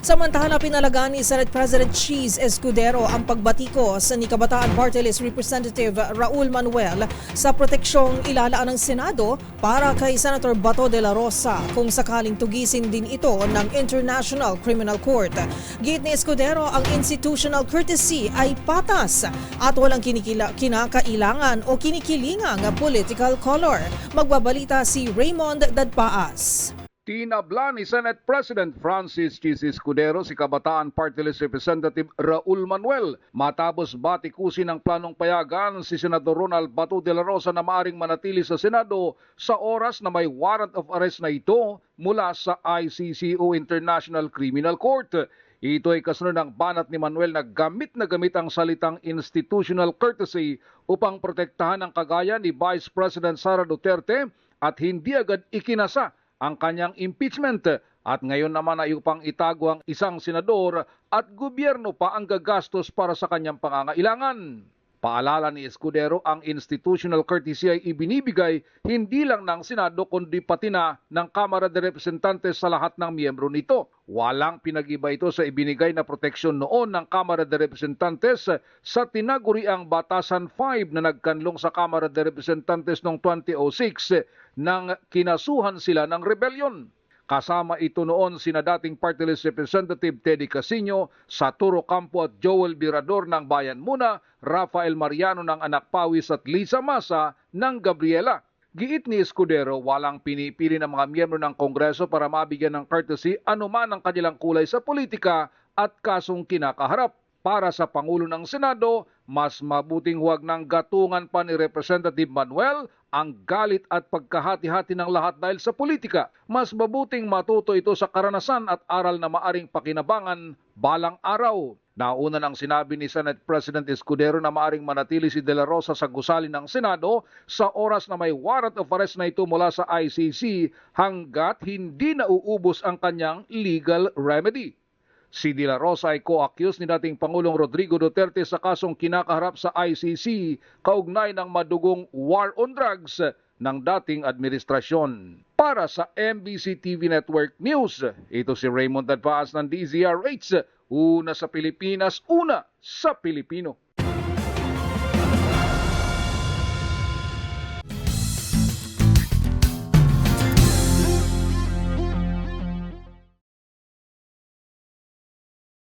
Samantala, pinalagaan ni Senate President Cheese Escudero ang pagbatikos ni Kabataan Party List Representative Raul Manuel sa proteksyong ilalaan ng Senado para kay Senator Bato de la Rosa kung sakaling tugisin din ito ng International Criminal Court. Giit ni Escudero, ang institutional courtesy ay patas at walang kinakailangan o kinikilingang political color. Magbabalita si Raymond Dadpaas. Tinabla ni Senate President Francis Cheese Escudero si Kabataan Party List Representative Raul Manuel matapos batikusin ng planong payagan si Senador Ronald Bato de la Rosa na maaring manatili sa Senado sa oras na may warrant of arrest na ito mula sa ICC o International Criminal Court. Ito ay kasunod ng banat ni Manuel na gamit ang salitang institutional courtesy upang protektahan ang kagaya ni Vice President Sara Duterte at hindi agad ikinasa ang kanyang impeachment at ngayon naman ay upang itago ang isang senador at gobyerno pa ang gagastos para sa kanyang pangangailangan. Paalala ni Escudero, ang institutional courtesy ay ibinibigay hindi lang ng Senado kundi pati na ng Kamara de Representantes sa lahat ng miyembro nito. Walang pinag-iba ito sa ibinigay na proteksyon noon ng Kamara de Representantes sa tinaguriang Batasan 5 na nagkanlong sa Kamara de Representantes noong 2006 nang kinasuhan sila ng rebellion. Kasama ito noon sina dating Party List Representative Teddy Casino, Saturo Campo at Joel Virador ng Bayan Muna, Rafael Mariano ng Anak Pawis at Lisa Masa ng Gabriela. Giit ni Escudero, walang pinipili ng mga miyembro ng Kongreso para mabigyan ng courtesy anuman ang kanilang kulay sa politika at kasong kinakaharap. Para sa Pangulo ng Senado, mas mabuting huwag ng gatungan pa ni Representative Manuel ang galit at pagkahati-hati ng lahat dahil sa politika. Mas mabuting matuto ito sa karanasan at aral na maaring pakinabangan balang araw. Nauna nang sinabi ni Senate President Escudero na maaring manatili si De La Rosa sa gusali ng Senado sa oras na may warrant of arrest na ito mula sa ICC hanggat hindi nauubos ang kanyang legal remedy. Si De La Rosa ay co-accused ni dating Pangulong Rodrigo Duterte sa kasong kinakaharap sa ICC kaugnay ng madugong war on drugs ng dating administrasyon. Para sa MBC TV Network News, ito si Raymond Dadpaas ng DZRH, una sa Pilipinas, una sa Pilipino.